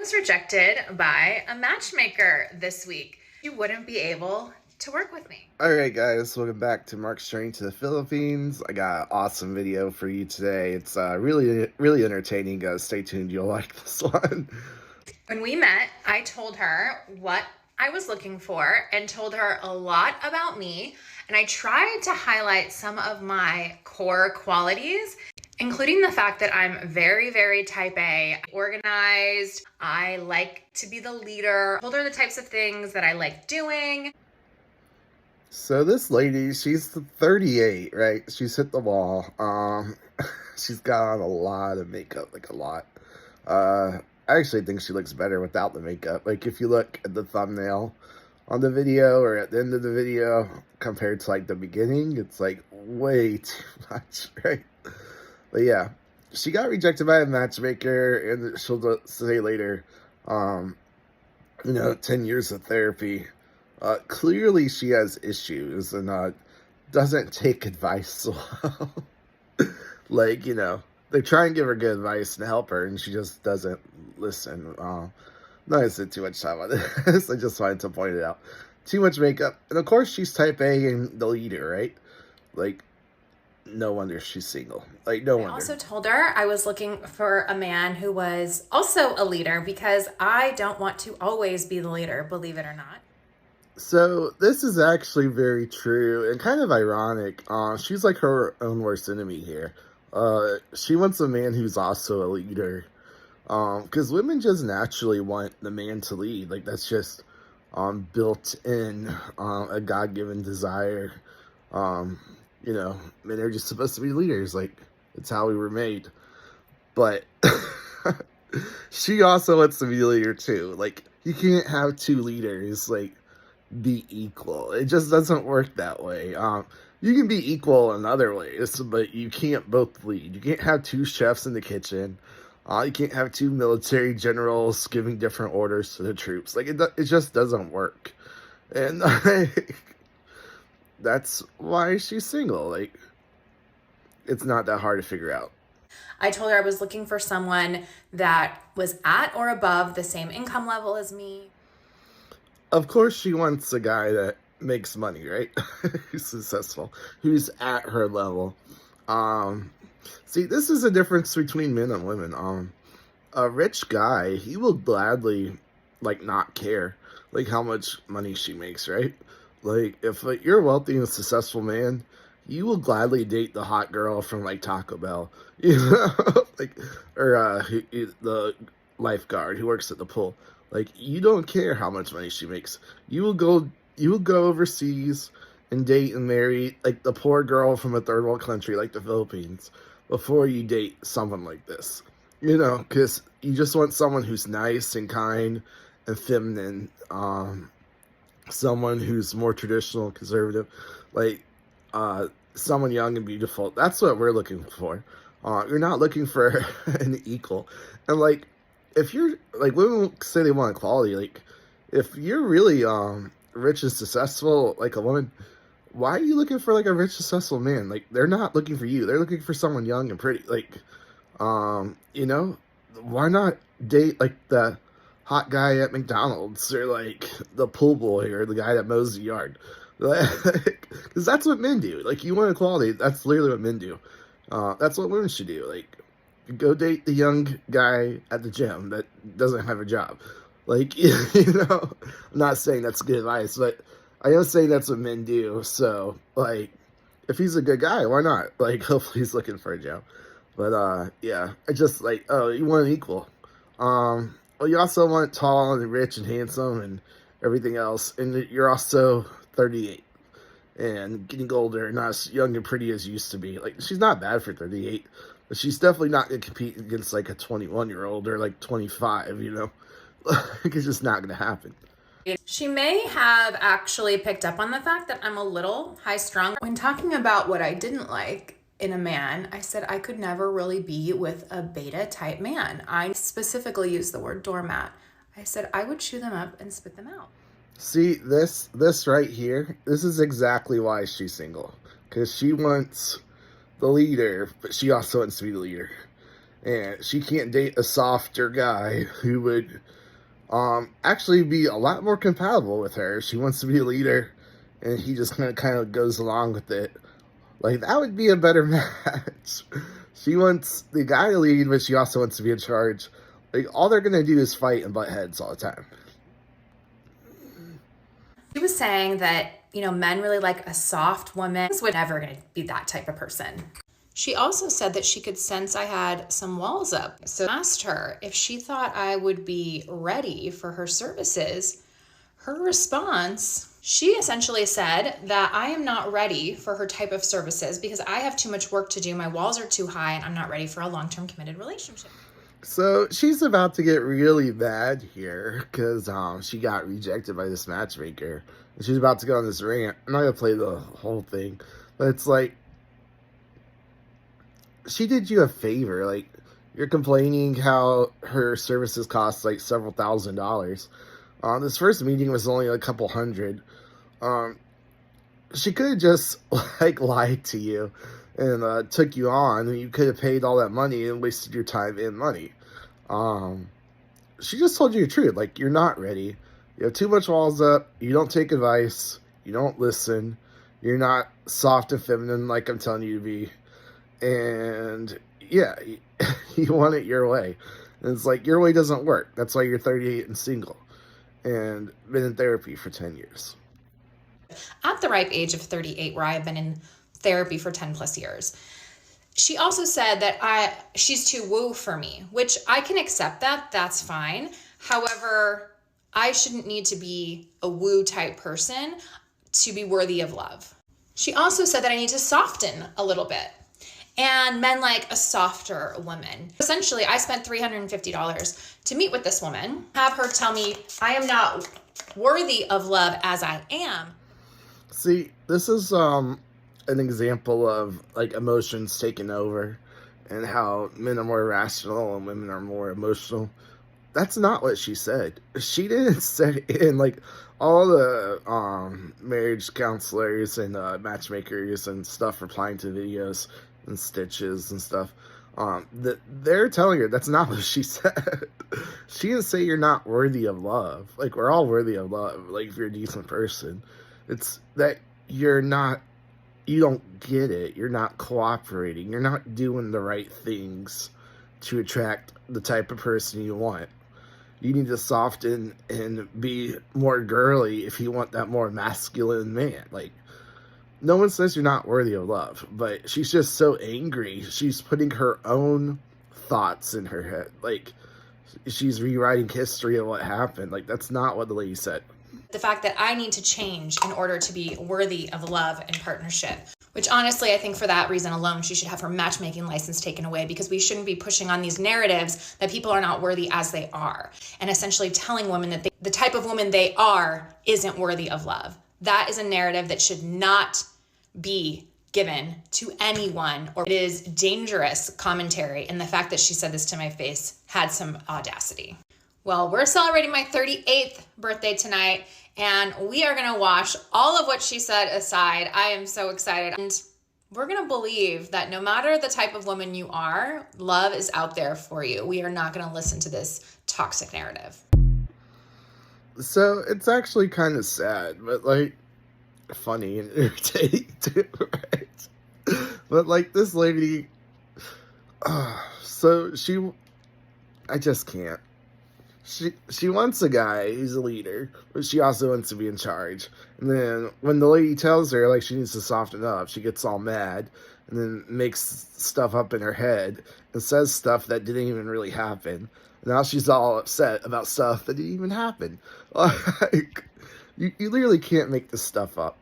Was rejected by a matchmaker this week. You wouldn't be able to work with me. All right, guys, welcome back to Mark's Journey to the Philippines. I got an awesome video for you today. It's really entertaining. Stay tuned, you'll like this one. When we met, I told her what I was looking for and told her a lot about me. And I tried to highlight some of my core qualities, including the fact that I'm very, very type A, organized. I like to be the leader. I told her the types of things that I like doing. So this lady, she's 38, right? She's hit the wall. She's got on a lot of makeup, like a lot. I actually think she looks better without the makeup. Like if you look at the thumbnail on the video or at the end of the video compared to like the beginning, it's like way too much, right? But yeah, she got rejected by a matchmaker, and she'll say later, 10 years of therapy. Clearly she has issues and doesn't take advice well. Like, they try and give her good advice and help her, and she just doesn't listen. Not gonna spend too much time on this. I just wanted to point it out. Too much makeup. And of course she's type A and the leader, right? Like, no wonder she's single. Like, no wonder. I also told her I was looking for a man who was also a leader because I don't want to always be the leader, believe it or not. So this is actually very true and kind of ironic. She's like her own worst enemy here. She wants a man who's also a leader. Because women just naturally want the man to lead. Like, that's just built in, a God-given desire. Men are just supposed to be leaders. Like, it's how we were made. But she also wants to be a leader too. Like, you can't have two leaders, like, be equal. It just doesn't work that way. You can be equal in other ways, but you can't both lead. You can't have two chefs in the kitchen. You can't have two military generals giving different orders to the troops. Like, it just doesn't work. And that's why she's single. Like, it's not that hard to figure out. I told her I was looking for someone that was at or above the same income level as me. Of course she wants a guy that makes money, right? Who's successful, who's at her level. See, this is the difference between men and women. A rich guy, he will gladly, like, not care, like, how much money she makes, right? Like, if you're a wealthy and successful man, you will gladly date the hot girl from, like, Taco Bell, like, or the lifeguard who works at the pool. Like, you don't care how much money she makes. You will go overseas and date and marry, like, the poor girl from a third world country like the Philippines before you date someone like this. Because you just want someone who's nice and kind and feminine. Someone who's more traditional and conservative. Like, someone young and beautiful. That's what we're looking for. You're not looking for an equal. And, like, if you're, like, women say they want equality. Like, if you're really rich and successful, like a woman, why are you looking for, like, a rich, successful man? Like, they're not looking for you. They're looking for someone young and pretty. Like, why not date, like, the hot guy at McDonald's or, like, the pool boy or the guy that mows the yard? Because that's what men do. Like, you want equality, that's literally what men do. That's what women should do. Like, go date the young guy at the gym that doesn't have a job. Like, I'm not saying that's good advice, but I am saying that's what men do. So, like, if he's a good guy, why not? Like, hopefully he's looking for a job. But, yeah, I just, like, oh, you want an equal. Well, you also want tall and rich and handsome and everything else. And you're also 38 and getting older, not as young and pretty as you used to be. Like, she's not bad for 38, but she's definitely not going to compete against, like, a 21-year-old or, like, 25, It's just not going to happen. She may have actually picked up on the fact that I'm a little high-strung. When talking about what I didn't like in a man, I said I could never really be with a beta-type man. I specifically used the word doormat. I said I would chew them up and spit them out. See, this right here, this is exactly why she's single. Because she wants the leader, but she also wants to be the leader. and she can't date a softer guy who would actually be a lot more compatible with her. She wants to be a leader, and he just kind of goes along with it. Like, that would be a better match. She wants the guy to lead, but she also wants to be in charge. Like, all they're gonna do is fight and butt heads all the time. She was saying that, men really like a soft woman. This was never going to be that type of person. She also said that she could sense I had some walls up. So I asked her if she thought I would be ready for her services. Her response, she essentially said that I am not ready for her type of services because I have too much work to do. My walls are too high and I'm not ready for a long-term committed relationship. So she's about to get really mad here because she got rejected by this matchmaker. And she's about to go on this rant. I'm not going to play the whole thing, but it's like, she did you a favor. Like, you're complaining how her services cost like several $1,000s. This first meeting was only a couple hundred. She could have just like lied to you and took you on. You could have paid all that money and wasted your time and money. She just told you the truth. Like, you're not ready. You have too much walls up. You don't take advice. You don't listen. You're not soft and feminine like I'm telling you to be. And yeah, you want it your way. And it's like, your way doesn't work. That's why you're 38 and single and been in therapy for 10 years. At the ripe age of 38, where I have been in therapy for 10 plus years. She also said that she's too woo for me, which I can accept that. That's fine. However, I shouldn't need to be a woo type person to be worthy of love. She also said that I need to soften a little bit. And men like a softer woman. Essentially, I spent $350 to meet with this woman, have her tell me I am not worthy of love as I am. See, this is an example of like emotions taking over and how men are more rational and women are more emotional. That's not what she said. She didn't say, and like all the marriage counselors and matchmakers and stuff replying to videos and stitches and stuff, that they're telling her that's not what she said. She didn't say you're not worthy of love. Like, we're all worthy of love. Like, if you're a decent person, it's that you don't get it. You're not cooperating. You're not doing the right things to attract the type of person you want. You need to soften and be more girly if you want that more masculine man. Like, no one says you're not worthy of love, but she's just so angry. She's putting her own thoughts in her head. Like, she's rewriting history of what happened. Like, that's not what the lady said. The fact that I need to change in order to be worthy of love and partnership, which honestly, I think for that reason alone, she should have her matchmaking license taken away, because we shouldn't be pushing on these narratives that people are not worthy as they are, and essentially telling women that the type of woman they are isn't worthy of love. That is a narrative that should not be given to anyone, or it is dangerous commentary. And the fact that she said this to my face had some audacity. Well, we're celebrating my 38th birthday tonight, and we are going to wash all of what she said aside. I am so excited. And we're going to believe that no matter the type of woman you are, love is out there for you. We are not going to listen to this toxic narrative. So it's actually kind of sad, but like funny and irritating too, right? But like this lady, so I just can't. She wants a guy who's a leader, but she also wants to be in charge. And then when the lady tells her like she needs to soften up, she gets all mad and then makes stuff up in her head and says stuff that didn't even really happen. Now she's all upset about stuff that didn't even happen. Like, you literally can't make this stuff up.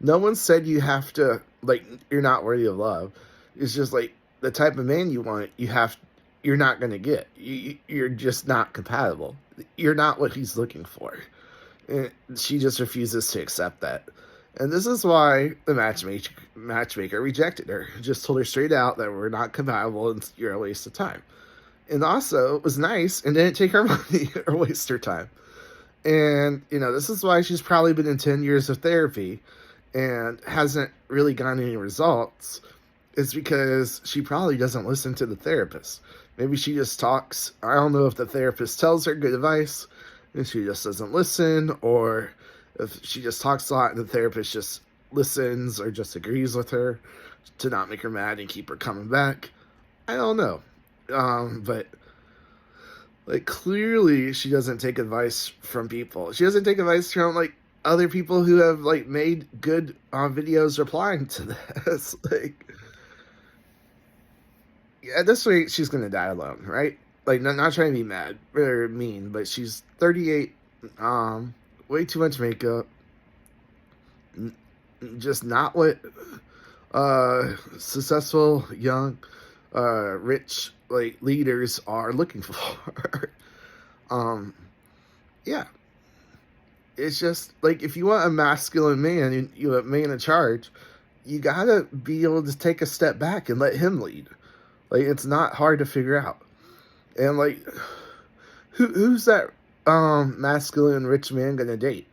No one said you have to, like, you're not worthy of love. It's just like the type of man you want, you're not going to get. You're just not compatible. You're not what he's looking for. And she just refuses to accept that. And this is why the matchmaker rejected her. Just told her straight out that we're not compatible and you're a waste of time. And also was nice and didn't take her money or waste her time. And, this is why she's probably been in 10 years of therapy and hasn't really gotten any results. It's because she probably doesn't listen to the therapist. Maybe she just talks. I don't know if the therapist tells her good advice and she just doesn't listen, or if she just talks a lot and the therapist just listens or just agrees with her to not make her mad and keep her coming back. I don't know. But like, clearly she doesn't take advice from people. She doesn't take advice from like other people who have like made good videos replying to this. Like, yeah, at this rate, she's gonna die alone, right? Like, not trying to be mad or mean, but she's 38, way too much makeup, just not what successful, young, rich like leaders are looking for. Yeah, it's just like, if you want a masculine man and you a man in charge, you gotta be able to take a step back and let him lead. Like, it's not hard to figure out. And like, who's that masculine rich man gonna date?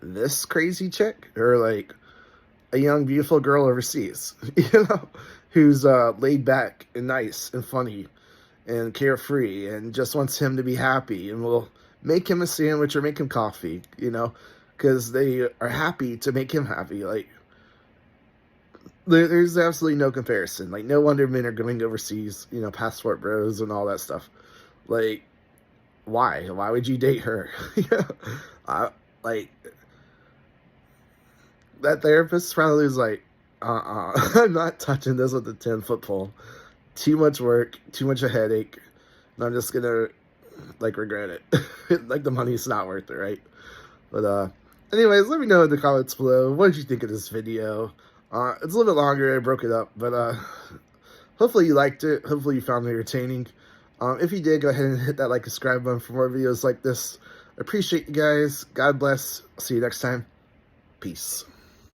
This crazy chick, or like a young beautiful girl overseas, who's laid back and nice and funny and carefree and just wants him to be happy and will make him a sandwich or make him coffee, because they are happy to make him happy. Like, there's absolutely no comparison. Like, no wonder men are going overseas, passport bros and all that stuff. Like, why? Why would you date her? Like, that therapist probably was like, I'm not touching this with a 10-foot pole. Too much work, too much a headache, and I'm just gonna, like, regret it. Like, the money's not worth it, right? But, anyways, let me know in the comments below, what did you think of this video? It's a little bit longer, I broke it up, but, hopefully you liked it, hopefully you found it entertaining. If you did, go ahead and hit that like and subscribe button for more videos like this. I appreciate you guys, God bless, see you next time, peace.